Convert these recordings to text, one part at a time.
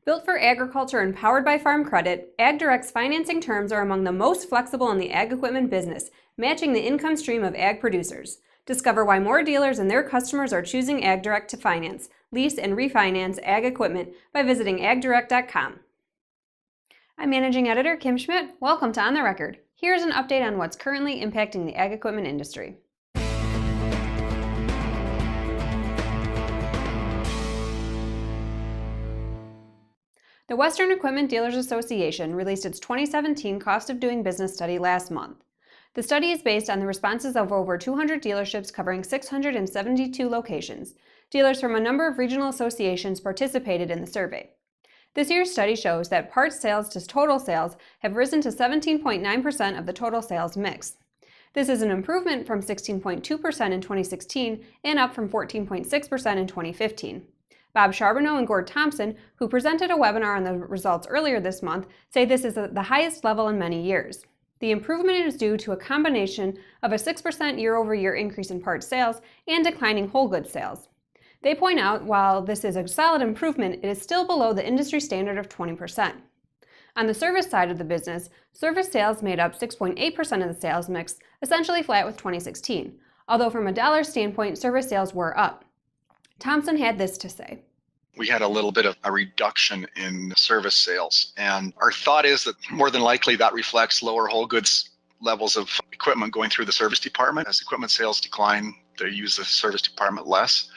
Built for agriculture and powered by Farm Credit, AgDirect's financing terms are among the most flexible in the ag equipment business, matching the income stream of ag producers. Discover why more dealers and their customers are choosing AgDirect to finance, lease, and refinance ag equipment by visiting agdirect.com. I'm Managing Editor Kim Schmidt. Welcome to On the Record. Here's an update on what's currently impacting the ag equipment industry. The Western Equipment Dealers Association released its 2017 Cost of Doing Business study last month. The study is based on the responses of over 200 dealerships covering 672 locations. Dealers from a number of regional associations participated in the survey. This year's study shows that parts sales to total sales have risen to 17.9% of the total sales mix. This is an improvement from 16.2% in 2016 and up from 14.6% in 2015. Bob Charbonneau and Gord Thompson, who presented a webinar on the results earlier this month, say this is the highest level in many years. The improvement is due to a combination of a 6% year-over-year increase in parts sales and declining whole goods sales. They point out while this is a solid improvement, it is still below the industry standard of 20%. On the service side of the business, service sales made up 6.8% of the sales mix, essentially flat with 2016, although from a dollar standpoint, service sales were up. Thompson had this to say. We had a little bit of a reduction in service sales, and our thought is that more than likely that reflects lower whole goods levels of equipment going through the service department. As equipment sales decline, they use the service department less.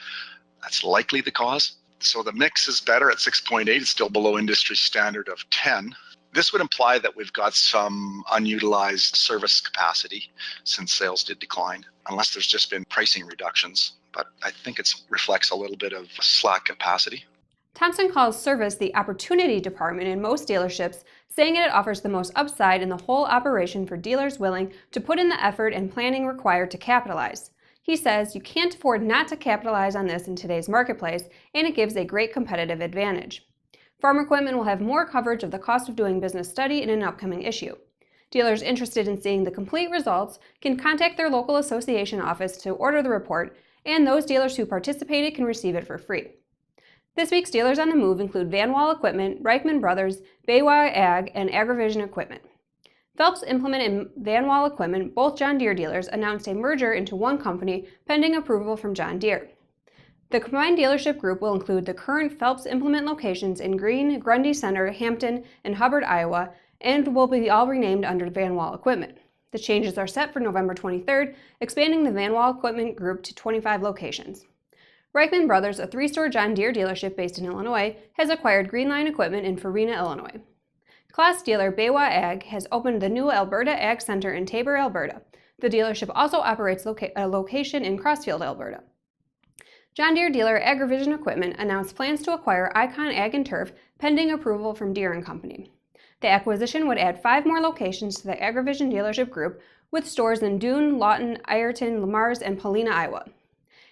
That's likely the cause. So the mix is better at 6.8. It's still below industry standard of 10. This would imply that we've got some unutilized service capacity since sales did decline, unless there's just been pricing reductions. But I think it reflects a little bit of slack capacity. Thompson calls service the opportunity department in most dealerships, saying it offers the most upside in the whole operation for dealers willing to put in the effort and planning required to capitalize. He says you can't afford not to capitalize on this in today's marketplace, and it gives a great competitive advantage. Farm Equipment will have more coverage of the Cost of Doing Business study in an upcoming issue. Dealers interested in seeing the complete results can contact their local association office to order the report, and those dealers who participated can receive it for free. This week's dealers on the move include Van Wall Equipment, Reichman Brothers, Baywa Ag, and AgriVision Equipment. Phelps Implement and Van Wall Equipment, both John Deere dealers, announced a merger into one company pending approval from John Deere. The combined dealership group will include the current Phelps Implement locations in Greene, Grundy Center, Hampton, and Hubbard, Iowa, and will be all renamed under Van Wall Equipment. The changes are set for November 23rd, expanding the Van Wall Equipment Group to 25 locations. Reichman Brothers, a three-store John Deere dealership based in Illinois, has acquired Greenline Equipment in Farina, Illinois. Class dealer Baywa Ag has opened the new Alberta Ag Center in Taber, Alberta. The dealership also operates a location in Crossfield, Alberta. John Deere dealer AgriVision Equipment announced plans to acquire Icon Ag and Turf pending approval from Deere & Company. The acquisition would add 5 more locations to the AgriVision dealership group, with stores in Dune, Lawton, Ironton, Lamars, and Paulina, Iowa.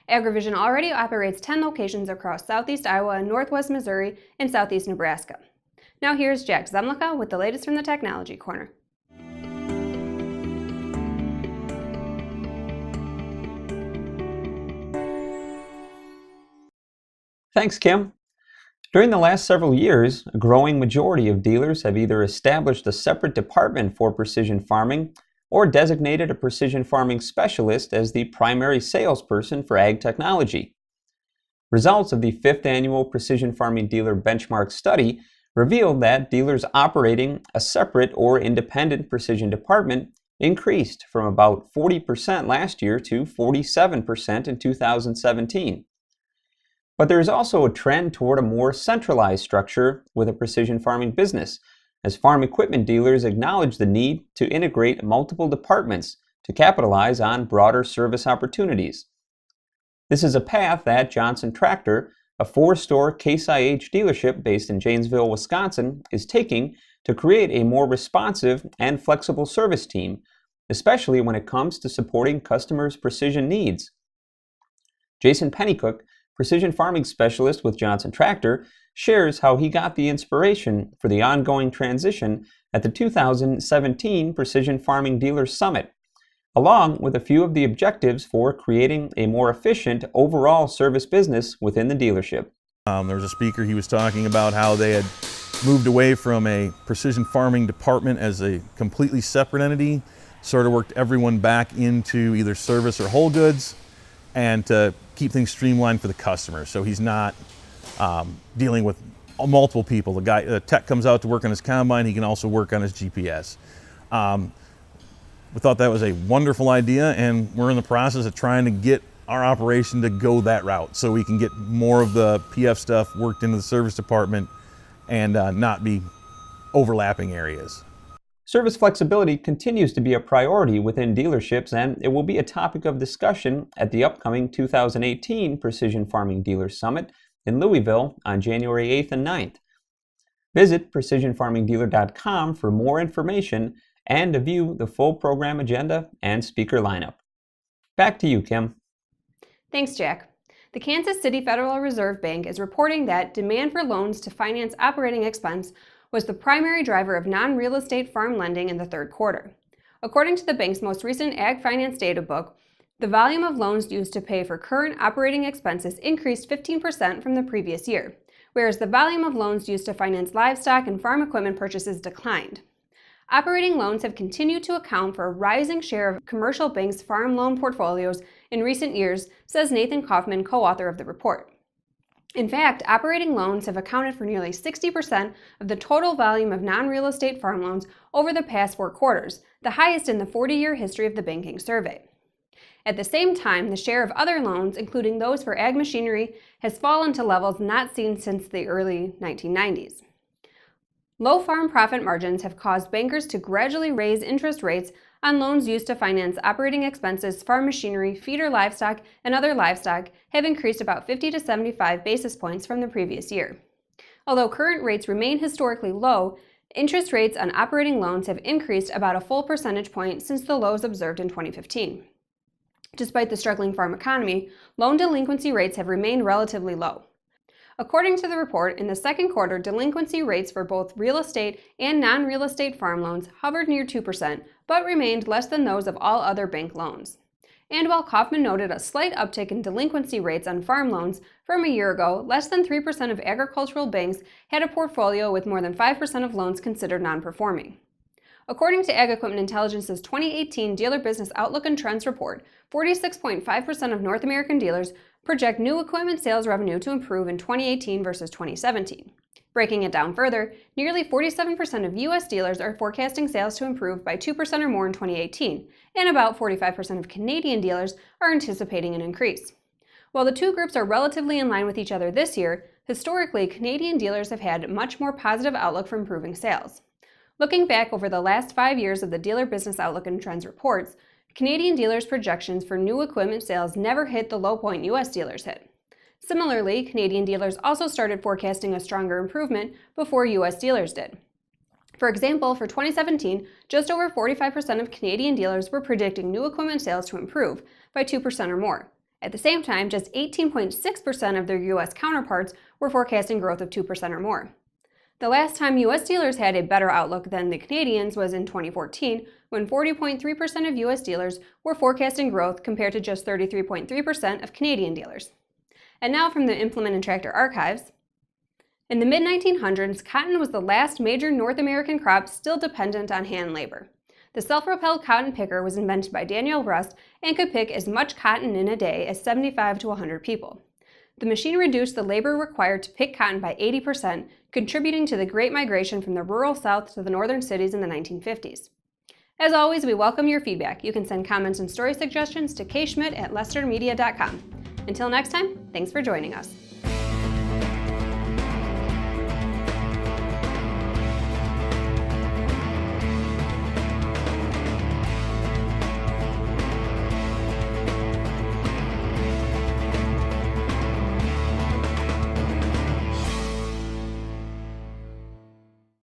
AgriVision already operates 10 locations across southeast Iowa, northwest Missouri, and southeast Nebraska. Now here's Jack Zemlicka with the latest from the Technology Corner. Thanks, Kim. During the last several years, a growing majority of dealers have either established a separate department for precision farming or designated a precision farming specialist as the primary salesperson for ag technology. Results of the 5th Annual Precision Farming Dealer Benchmark Study revealed that dealers operating a separate or independent precision department increased from about 40% last year to 47% in 2017. But there is also a trend toward a more centralized structure with a precision farming business, as farm equipment dealers acknowledge the need to integrate multiple departments to capitalize on broader service opportunities. This is a path that Johnson Tractor, a 4-store Case IH dealership based in Janesville, Wisconsin, is taking to create a more responsive and flexible service team, especially when it comes to supporting customers' precision needs. Jason Pennycook, precision farming specialist with Johnson Tractor, shares how he got the inspiration for the ongoing transition at the 2017 Precision Farming Dealers Summit, along with a few of the objectives for creating a more efficient overall service business within the dealership. There was a speaker, he was talking about how they had moved away from a precision farming department as a completely separate entity, sort of worked everyone back into either service or whole goods, and to keep things streamlined for the customer. So he's not dealing with multiple people. The tech comes out to work on his combine, he can also work on his GPS. We thought that was a wonderful idea, and we're in the process of trying to get our operation to go that route so we can get more of the PF stuff worked into the service department and not be overlapping areas. Service flexibility continues to be a priority within dealerships, and it will be a topic of discussion at the upcoming 2018 Precision Farming Dealers Summit in Louisville on January 8th and 9th. Visit precisionfarmingdealer.com for more information and to view the full program agenda and speaker lineup. Back to you, Kim. Thanks, Jack. The Kansas City Federal Reserve Bank is reporting that demand for loans to finance operating expense was the primary driver of non-real estate farm lending in the third quarter. According to the bank's most recent Ag Finance Data Book, the volume of loans used to pay for current operating expenses increased 15% from the previous year, whereas the volume of loans used to finance livestock and farm equipment purchases declined. Operating loans have continued to account for a rising share of commercial banks' farm loan portfolios in recent years, says Nathan Kaufman, co-author of the report. In fact, operating loans have accounted for nearly 60% of the total volume of non-real estate farm loans over the past 4 quarters, the highest in the 40-year history of the banking survey. At the same time, the share of other loans, including those for ag machinery, has fallen to levels not seen since the early 1990s. Low farm profit margins have caused bankers to gradually raise interest rates on loans used to finance operating expenses. Farm machinery, feeder livestock, and other livestock have increased about 50 to 75 basis points from the previous year. Although current rates remain historically low, interest rates on operating loans have increased about a full percentage point since the lows observed in 2015. Despite the struggling farm economy, loan delinquency rates have remained relatively low. According to the report, in the second quarter, delinquency rates for both real estate and non-real estate farm loans hovered near 2%, but remained less than those of all other bank loans. And while Kaufman noted a slight uptick in delinquency rates on farm loans from a year ago, less than 3% of agricultural banks had a portfolio with more than 5% of loans considered non-performing. According to Ag Equipment Intelligence's 2018 Dealer Business Outlook and Trends report, 46.5% of North American dealers project new equipment sales revenue to improve in 2018 versus 2017. Breaking it down further, nearly 47% of U.S. dealers are forecasting sales to improve by 2% or more in 2018, and about 45% of Canadian dealers are anticipating an increase. While the two groups are relatively in line with each other this year, historically, Canadian dealers have had a much more positive outlook for improving sales. Looking back over the last 5 years of the Dealer Business Outlook and Trends reports, Canadian dealers' projections for new equipment sales never hit the low point U.S. dealers hit. Similarly, Canadian dealers also started forecasting a stronger improvement before U.S. dealers did. For example, for 2017, just over 45% of Canadian dealers were predicting new equipment sales to improve by 2% or more. At the same time, just 18.6% of their U.S. counterparts were forecasting growth of 2% or more. The last time U.S. dealers had a better outlook than the Canadians was in 2014, when 40.3% of U.S. dealers were forecasting growth compared to just 33.3% of Canadian dealers. And now from the Implement and Tractor archives. In the mid-1900s, cotton was the last major North American crop still dependent on hand labor. The self-propelled cotton picker was invented by Daniel Rust and could pick as much cotton in a day as 75 to 100 people. The machine reduced the labor required to pick cotton by 80%, contributing to the Great Migration from the rural South to the northern cities in the 1950s. As always, we welcome your feedback. You can send comments and story suggestions to kschmidt@lestermedia.com. Until next time, thanks for joining us.